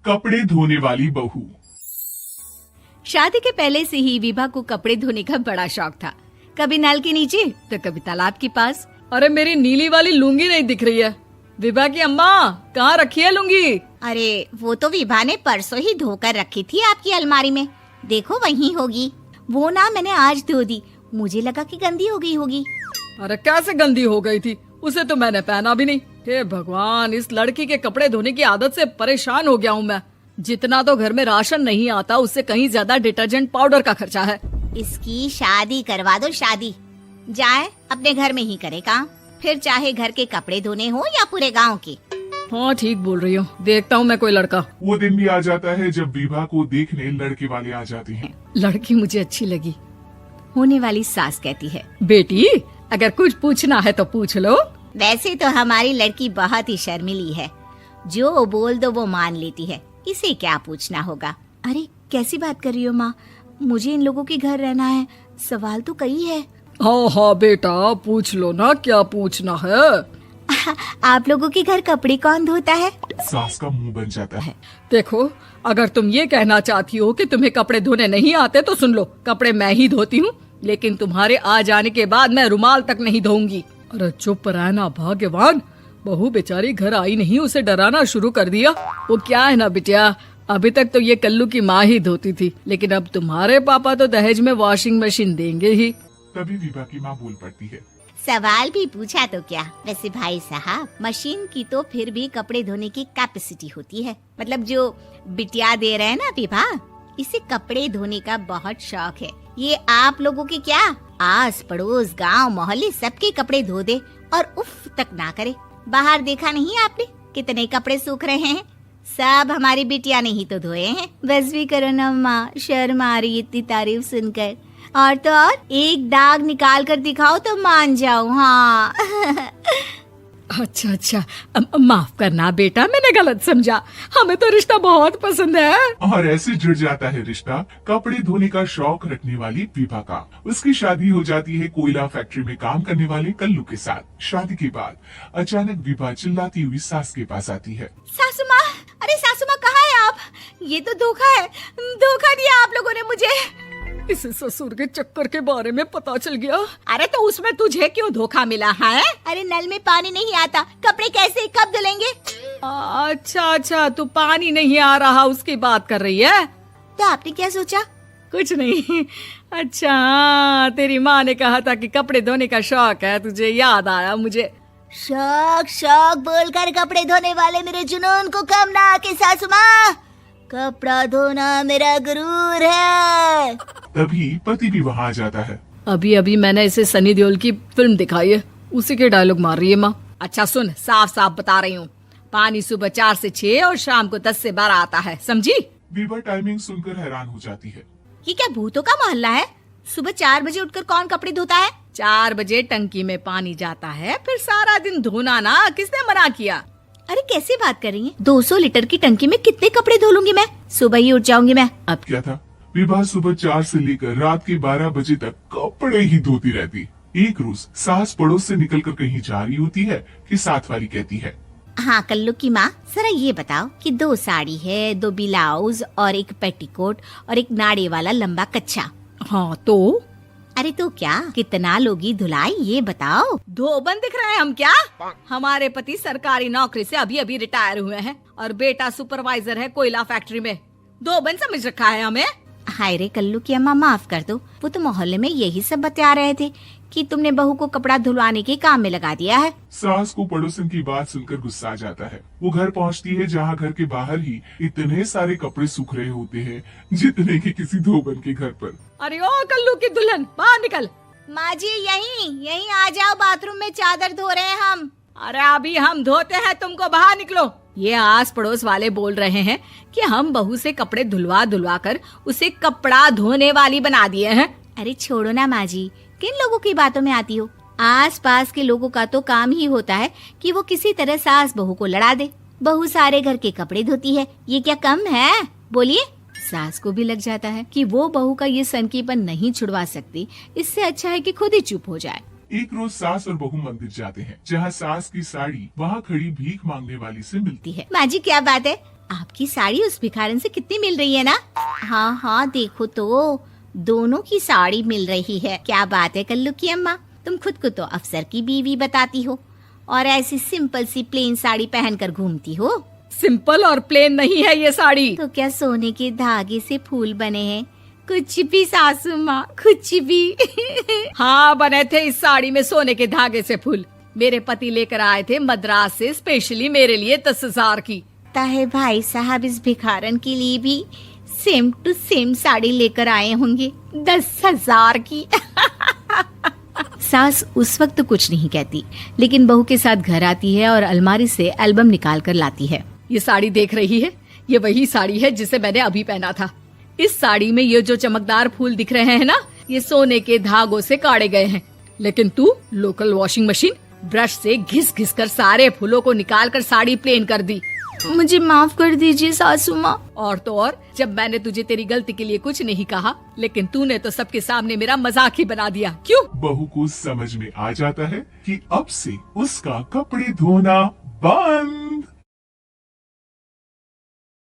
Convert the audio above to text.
कपड़े धोने वाली बहू। शादी के पहले से ही विभा को कपड़े धोने का बड़ा शौक था। कभी नल के नीचे तो कभी तालाब के पास। अरे मेरी नीली वाली लुंगी नहीं दिख रही है। विभा की अम्मा कहाँ रखी है लुंगी? अरे वो तो विभा ने परसों ही धोकर रखी थी आपकी अलमारी में, देखो वहीं होगी। वो ना मैंने आज धो दी, मुझे लगा कि गंदी हो गई होगी। अरे कैसे गंदी हो गई थी, उसे तो मैंने पहना भी नहीं। हे भगवान, इस लड़की के कपड़े धोने की आदत से परेशान हो गया हूँ मैं। जितना तो घर में राशन नहीं आता उससे कहीं ज्यादा डिटर्जेंट पाउडर का खर्चा है। इसकी शादी करवा दो, शादी जाए अपने घर में ही करे काम, फिर चाहे घर के कपड़े धोने हो या पूरे गांव के। हाँ ठीक बोल रही हो, देखता हूँ मैं कोई लड़का। वो दिन भी आ जाता है जब विभा को देखने लड़के वाले आ जाते हैं। लड़की मुझे अच्छी लगी। होने वाली सास कहती है, बेटी अगर कुछ पूछना है तो पूछ लो। वैसे तो हमारी लड़की बहुत ही शर्मीली है, जो बोल दो वो मान लेती है, इसे क्या पूछना होगा। अरे कैसी बात कर रही हो माँ, मुझे इन लोगों के घर रहना है, सवाल तो कई है। हाँ हाँ बेटा पूछ लो ना, क्या पूछना है। आप लोगों के घर कपड़े कौन धोता है? सास का मुंह बन जाता है। देखो अगर तुम ये कहना चाहती हो कि तुम्हें कपड़े धोने नहीं आते तो सुन लो, कपड़े मैं ही धोती हूँ, लेकिन तुम्हारे आ जाने के बाद मैं रुमाल तक नहीं धोऊंगी। अरे चुप रहना भाग्यवान, बहू बेचारी घर आई नहीं, उसे डराना शुरू कर दिया। वो क्या है ना बिटिया, अभी तक तो ये कल्लू की माँ ही धोती थी, लेकिन अब तुम्हारे पापा तो दहेज में वॉशिंग मशीन देंगे ही। तभी विभा की माँ बोल पड़ती है, सवाल भी पूछा तो क्या। वैसे भाई साहब, मशीन की तो फिर भी कपड़े धोने की कैपेसिटी होती है, मतलब जो बिटिया दे रहे हैं ना विभा, इसे कपड़े धोने का बहुत शौक है। ये आप लोगों के क्या, आस पड़ोस गांव मोहल्ले सबके कपड़े धो दे और उफ तक ना करे। बाहर देखा नहीं आपने कितने कपड़े सूख रहे हैं, सब हमारी बिटिया ने ही तो धोए हैं। बस भी करो ना माँ, शर्म आ रही इतनी तारीफ सुनकर। और तो और एक दाग निकाल कर दिखाओ तो मान जाओ। हाँ अच्छा अच्छा, माफ करना बेटा, मैंने गलत समझा। हमें तो रिश्ता बहुत पसंद है। और ऐसे जुड़ जाता है रिश्ता कपड़े धोने का शौक रखने वाली विभा का। उसकी शादी हो जाती है कोयला फैक्ट्री में काम करने वाले कल्लू के साथ। शादी के बाद अचानक विभा चिल्लाती हुई सास के पास आती है। सासू माँ, अरे सासू माँ कहाँ है आप? ये तो धोखा है, धोखा दिया आप लोगों ने मुझे। इसे ससुर के चक्कर के बारे में पता चल गया। अरे तो उसमें तुझे क्यों धोखा मिला है? अरे नल में पानी नहीं आता, कपड़े कैसे कब धुलेंगे? अच्छा अच्छा, तू पानी नहीं आ रहा उसकी बात कर रही है। तो आपने क्या सोचा? कुछ नहीं। अच्छा हाँ, तेरी माँ ने कहा था कि कपड़े धोने का शौक है तुझे, याद आया मुझे। शौक शौक बोलकर कपड़े धोने वाले मेरे जुनून को कम ना आके सासू माँ, कपड़ा धोना मेरा गुरूर है। तभी पति भी वहाँ आ जाता है। अभी अभी मैंने इसे सनी देओल की फिल्म दिखाई है, उसी के डायलॉग मार रही है माँ। अच्छा सुन, साफ साफ बता रही हूँ, पानी सुबह 4 से 6 और शाम को 10 से 12 आता है, समझी? विभा टाइमिंग सुनकर हैरान हो जाती है। ये क्या भूतों का मोहल्ला है? सुबह 4 बजे उठकर कौन कपड़े धोता है? 4 बजे टंकी में पानी जाता है, फिर सारा दिन धोना ना, किसने मना किया? अरे कैसी बात कर रही हैं? 200 लीटर की टंकी में कितने कपड़े धो लूंगी मैं? सुबह ही उठ जाऊंगी मैं। अब क्या था, विभा सुबह 4 से लेकर रात के 12 बजे तक कपड़े ही धोती रहती। एक रोज सास पड़ोस से निकलकर कहीं जा रही होती है कि साथ वाली कहती है, हाँ कल्लू की माँ, जरा ये बताओ कि 2 साड़ी है, 2 ब्लाउज और एक पेटीकोट और एक नाड़े वाला लंबा कच्छा। हाँ तो? अरे तो क्या, कितना लोगी धुलाई ये बताओ। धोबन दिख रहे हैं हम क्या? हमारे पति सरकारी नौकरी से अभी अभी रिटायर हुए हैं और बेटा सुपरवाइजर है कोयला फैक्ट्री में। धोबन समझ रखा है हमें। हाय रे कल्लू की अम्मा, माफ कर दो, वो तो मोहल्ले में यही सब बता रहे थे कि तुमने बहू को कपड़ा धुलवाने के काम में लगा दिया है। सास को पड़ोसन की बात सुनकर गुस्सा आ जाता है। वो घर पहुंचती है जहां घर के बाहर ही इतने सारे कपड़े सूख रहे होते हैं जितने कि किसी धोबन के घर पर। अरे ओ कल्लू की दुल्हन, बाहर निकल। माँ जी यहीं आ जाओ, बाथरूम में चादर धो रहे हैं हम। अरे अभी हम धोते हैं, तुमको बाहर निकलो। ये आस पड़ोस वाले बोल रहे हैं कि हम बहू से कपड़े धुलवा धुलवा कर उसे कपड़ा धोने वाली बना दिए हैं। अरे छोड़ो ना माँ जी, किन लोगों की बातों में आती हो? आस पास के लोगों का तो काम ही होता है कि वो किसी तरह सास बहू को लड़ा दे। बहू सारे घर के कपड़े धोती है, ये क्या कम है? बोलिए। सास को भी लग जाता है कि वो बहू का ये सनकीपन नहीं छुड़वा सकती, इससे अच्छा है कि खुद ही चुप हो जाए। एक रोज सास और बहू मंदिर जाते हैं, जहाँ सास की साड़ी वहाँ खड़ी भीख मांगने वाली से मिलती है। माँ जी क्या बात है, आपकी साड़ी उस भिखारन से कितनी मिल रही है ना? हाँ हाँ देखो तो, दोनों की साड़ी मिल रही है। क्या बात है कल्लू की अम्मा, तुम खुद को तो अफसर की बीवी बताती हो और ऐसी सिंपल सी प्लेन साड़ी पहनकर घूमती हो। सिंपल और प्लेन नहीं है ये साड़ी। तो क्या सोने के धागे से फूल बने हैं? कुछ भी सासू माँ, कुछ भी। हाँ बने थे इस साड़ी में सोने के धागे से फूल। मेरे पति लेकर आए थे मद्रास से स्पेशली मेरे लिए 10,000 की। ताहे भाई साहब इस भिखारन के लिए भी सेम टू सेम साड़ी लेकर आए होंगे 10,000 की। सास उस वक्त तो कुछ नहीं कहती, लेकिन बहू के साथ घर आती है और अलमारी से एल्बम निकाल कर लाती है। ये साड़ी देख रही है, ये वही साड़ी है जिसे मैंने अभी पहना था। इस साड़ी में ये जो चमकदार फूल दिख रहे हैं ना, ये सोने के धागों से काढ़े गए हैं। लेकिन तू लोकल वॉशिंग मशीन ब्रश से घिस घिस कर सारे फूलों को निकाल कर साड़ी प्लेन कर दी। मुझे माफ कर दीजिए सासू माँ। और तो और, जब मैंने तुझे तेरी गलती के लिए कुछ नहीं कहा, लेकिन तूने तो सबके सामने मेरा मजाक ही बना दिया। क्यों? बहू को समझ में आ जाता है कि अब से उसका कपड़े धोना बंद।